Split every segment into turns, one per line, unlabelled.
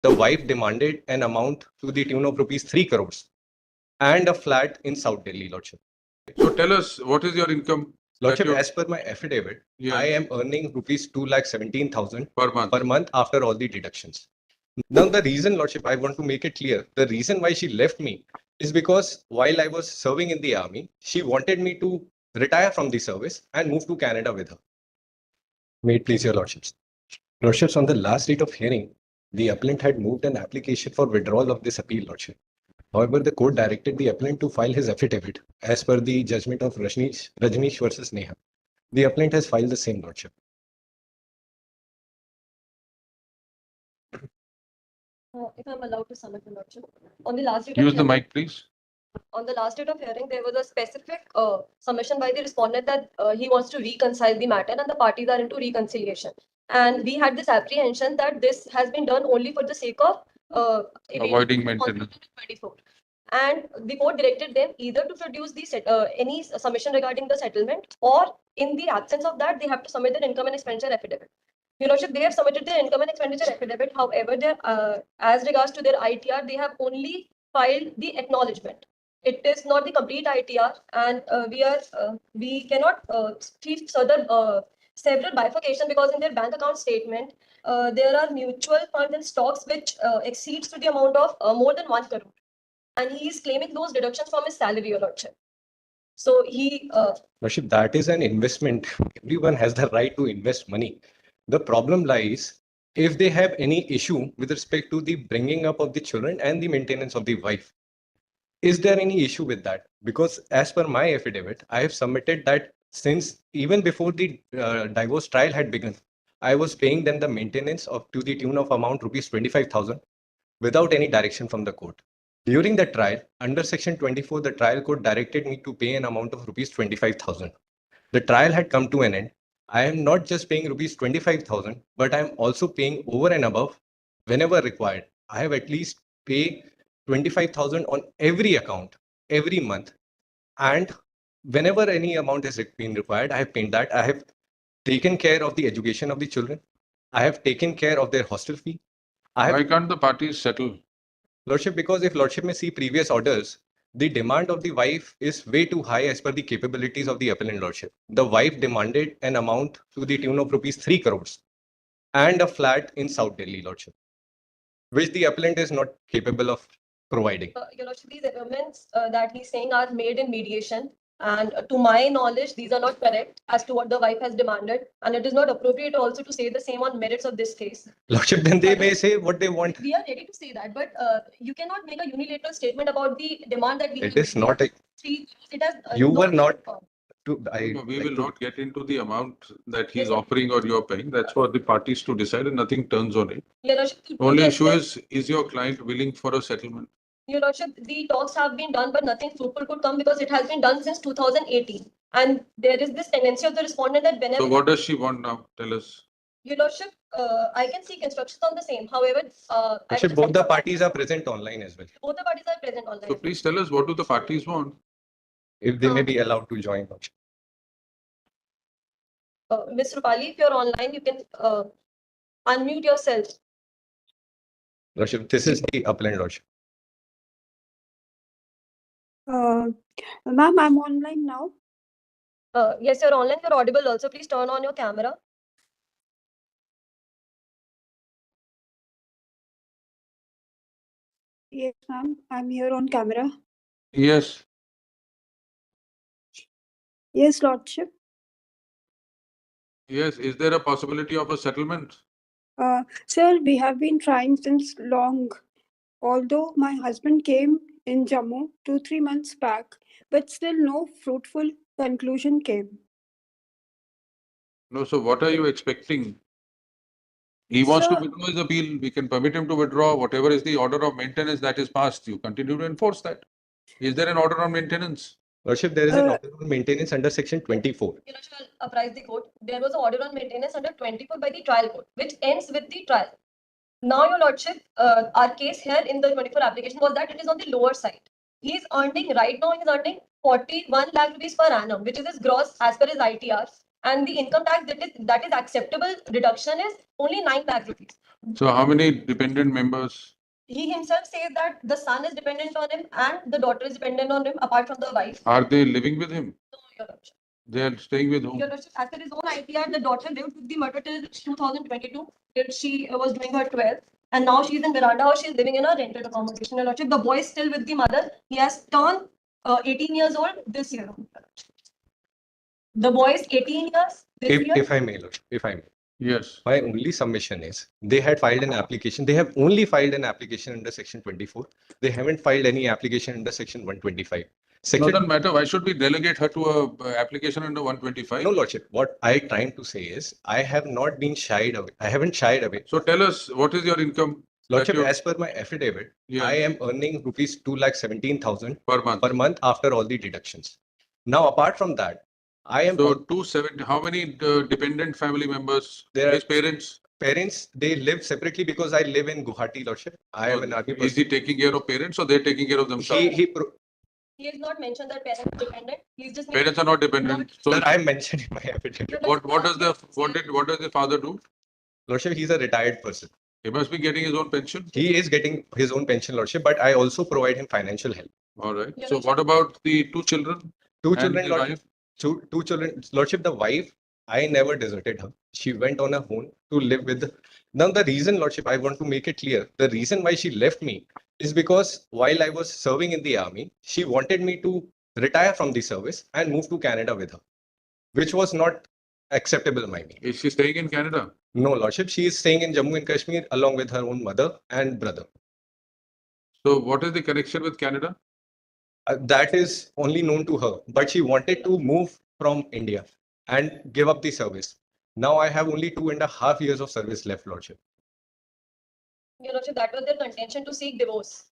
the wife demanded an amount to the tune of rupees 3 crores and a flat in South Delhi, Lordship.
So tell us, what is your income
Lordship,
you're-
as per my affidavit,
Yeah.
I am earning rupees 2,17,000
per month?
per month after all the deductions. Now, the reason, Lordship, I want to make it clear, the reason why she left me is because while I was serving in the army, she wanted me to retire from the service and move to Canada with her. Wait, please, Your Lordships. Lordships, on the last date of hearing, the appellant had moved an application for withdrawal of this appeal, Lordship. However, the court directed the appellant to file his affidavit as per the judgment of Rajneesh versus Neha. The appellant has filed the same, Lordship.
If I'm allowed to sum it, Your Lordship. On the last date
Use
of
the
hearing,
mic, please.
on the last date of hearing, there was a specific submission by the respondent that he wants to reconcile the matter and the parties are into reconciliation. And we had this apprehension that this has been done only for the sake of
Avoiding maintenance.
24. And the court directed them either to produce the any submission regarding the settlement, or in the absence of that, they have to submit their income and expenditure affidavit. Your Lordship, they have submitted their income and expenditure affidavit. However, as regards to their ITR, they have only filed the acknowledgement. It is not the complete ITR, and we cannot see several bifurcation, because in their bank account statement, there are mutual funds and stocks which exceeds to the amount of more than 1 crore. And he is claiming those deductions from his salary, Your Lordship. So he
Lordship, that is an investment. Everyone has the right to invest money. The problem lies if they have any issue with respect to the bringing up of the children and the maintenance of the wife. Is there any issue with that? Because as per my affidavit, I have submitted that since even before the divorce trial had begun, I was paying them the maintenance of to the tune of amount rupees 25,000 without any direction from the court. During the trial, under section 24, the trial court directed me to pay an amount of rupees 25,000. The trial had come to an end. I am not just paying rupees 25,000, but I am also paying over and above whenever required. I have at least pay 25,000 on every account every month. And whenever any amount has been required, I have paid that. I have taken care of the education of the children. I have taken care of their hostel fee.
Why can't the parties settle?
Lordship, because if Lordship may see previous orders, the demand of the wife is way too high as per the capabilities of the appellant, Lordship. The wife demanded an amount to the tune of rupees 3 crores and a flat in South Delhi, Lordship, which the appellant is not capable of providing.
Your Lordship, these agreements that he's saying are made in mediation. And to my knowledge, these are not correct as to what the wife has demanded. And it is not appropriate also to say the same on merits of this case.
Lordship, then they may say what they want.
We are ready to say that, but you cannot make a unilateral statement about the demand that we
It is not a.
It has,
You were not.
We will not get into the amount that he's offering or you're paying. That's for the parties to decide, and nothing turns on it.
Your Lordship,
Only
yes,
issue is your client willing for a settlement?
Your Lordship, the talks have been done, but nothing fruitful could come because it has been done since 2018. And there is this tendency of the respondent that whenever.
So what does she want now? Tell us.
Your Lordship, I can seek instructions on the same. However,
Lordship, both the parties are present online as well.
Both the parties are present online.
So please tell us, what do the parties want?
If they may be allowed to join.
Ms. Rupali, if you're online, you can unmute yourself.
Lordship, this is the appellant, Lordship.
Ma'am, I'm online now.
Yes, you're online. You're audible also. Please turn on your camera.
Yes, ma'am. I'm here on camera.
Yes.
Yes, Lordship.
Yes. Is there a possibility of a settlement?
Sir, we have been trying since long. Although my husband came in Jammu 2-3 months back, but still no fruitful conclusion came.
No, so what are you expecting? He wants to
Sir-
withdraw his appeal. We can permit him to withdraw. Whatever is the order of maintenance that is passed, you continue to enforce that. Is there an order on maintenance?
Lordship, there is an order on maintenance under section 24.
Your Lordship, I'll apprise the court. There was an order on maintenance under 24 by the trial court, which ends with the trial. Now, Your Lordship, our case here in the 24 application was that it is on the lower side. He is earning, right now, he is earning 41 lakh rupees per annum, which is his gross as per his ITR. And the income tax that is acceptable deduction is only 9 lakh rupees.
So how many dependent members?
He himself says that the son is dependent on him and the daughter is dependent on him apart from the wife.
Are they living with him?
No, Your Lordship.
They are staying with whom?
Your Lordship, as per his own IPR, the daughter lived with the mother till 2022, till she was doing her 12th. And now she's in Miranda House, she's living in a rented accommodation. Your Lordship, the boy is still with the mother. He has turned 18 years old this year. The boy is 18 years this year.
If I may, Lordship, if I may.
Yes.
My only submission is they had filed an application. They have only filed an application under section 24. They haven't filed any application under section 125. Section
Doesn't matter. Why should we delegate her to a application under 125?
No, Lordship. What I trying to say is I have not been shied away. I haven't shied away.
So tell us, what is your income
Lordship,
you-
as per my affidavit,
Yeah.
I am earning rupees 2,17,000
per month?
per month after all the deductions. Now, apart from that, I am
So 270, how many dependent family members?
There are-
His parents?
parents, they live separately because I live in Guwahati, Lordship. I am an army
Is
person.
he taking care of parents or they're taking care of themselves?
He has not mentioned that parents are dependent. He's just
Parents are not dependent. So
Sir, I mentioned in my affidavit.
what does the father do?
Lordship, he's a retired person.
He must be getting his own pension.
He is getting his own pension, Lordship, but I also provide him financial help.
All right.
Yeah,
So
that's
what about the two children?
Two
and
children,
the
Lordship.
wife?
Two children, Lordship, the wife, I never deserted her. She went on her own to live with. Now, the reason, Lordship, I want to make it clear. The reason why she left me is because while I was serving in the army, she wanted me to retire from the service and move to Canada with her, which was not acceptable by me.
Is she staying in Canada?
No, Lordship, she is staying in Jammu and Kashmir along with her own mother and brother.
So what is the connection with Canada?
That is only known to her, but she wanted to move from India and give up the service. Now I have only 2.5 years of service left, Lordship.
Your Lordship, that was their contention to seek divorce,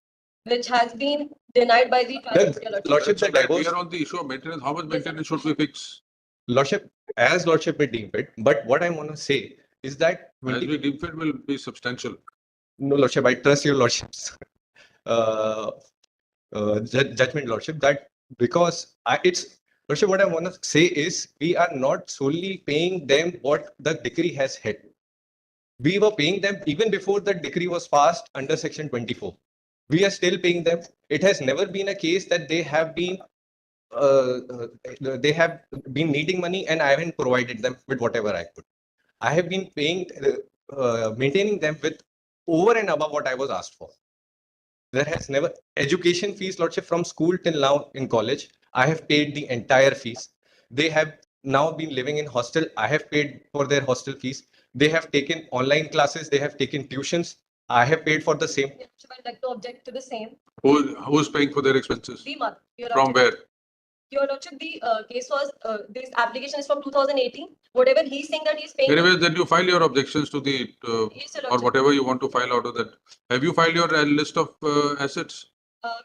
which has been denied by the trial. Your Lordship.
Lordship,
So
the
that
divorce,
we are on the issue of maintenance. How much maintenance should we fix?
Lordship, as Lordship may deem it. But what I want to say is that
As we deem fit will be substantial.
no, Lordship, I trust your Lordship's judgment, Lordship, that because it's Lordship, what I want to say is we are not solely paying them what the decree has hit. We were paying them even before the decree was passed under section 24. We are still paying them. It has never been a case that they have been needing money and I haven't provided them with whatever I could. I have been paying, maintaining them with over and above what I was asked for. There has never education fees, Lordship, from school till now in college. I have paid the entire fees. They have now been living in hostel. I have paid for their hostel fees. They have taken online classes. They have taken tuitions. I have paid for the same.
Your Lordship, I'd like to object to the same.
Who's paying for their expenses?
The mother. Your
From
Lordship.
where?
Your Lordship, the case was, this application is from 2018. Whatever he's saying that he's paying.
Anyways, then you file your objections to the
Yes, Your
or
Lordship.
whatever you want to file out of that. Have you filed your list of assets?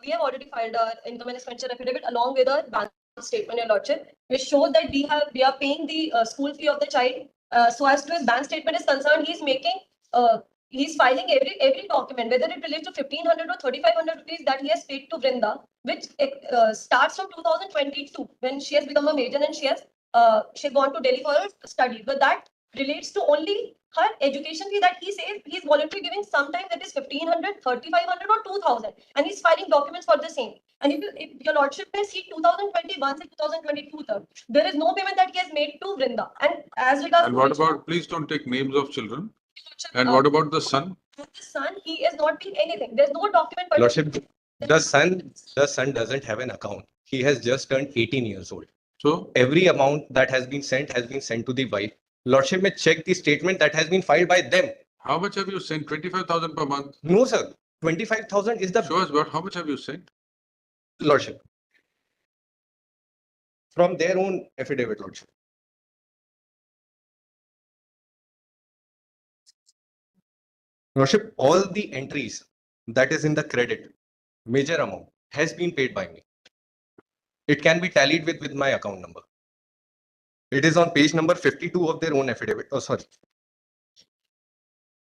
We have already filed our income and expenditure affidavit along with our bank statement, Your Lordship, which shows that we are paying the school fee of the child. So as to his bank statement is concerned, he's filing every document, whether it relates to 1,500 or 3,500 rupees that he has paid to Vrinda, which starts from 2022 when she has become a major and she has gone to Delhi for her study. But that relates to only her education fee that he says he's voluntarily giving sometimes that is 1,500, 3,500 or 2,000, and he's filing documents for the same. And if your Lordship may see 2021 and 2022, there is no payment that he has made to Vrinda. And as regards
And
to
what
which-
about, please don't take names of children.
Lordship,
And what about the son?
with the son, he is not paying anything. There's no document.
Lordship, the son doesn't have an account. He has just turned 18 years old.
So
Every amount that has been sent to the wife. Lordship may check the statement that has been filed by them.
how much have you sent? 25,000 per month.
No, sir. 25,000 is the
Show us how much have you sent?
Lordship. From their own affidavit, Lordship. Lordship, all the entries that is in the credit, major amount, has been paid by me. It can be tallied with my account number. It is on page number 52 of their own affidavit. Oh, sorry.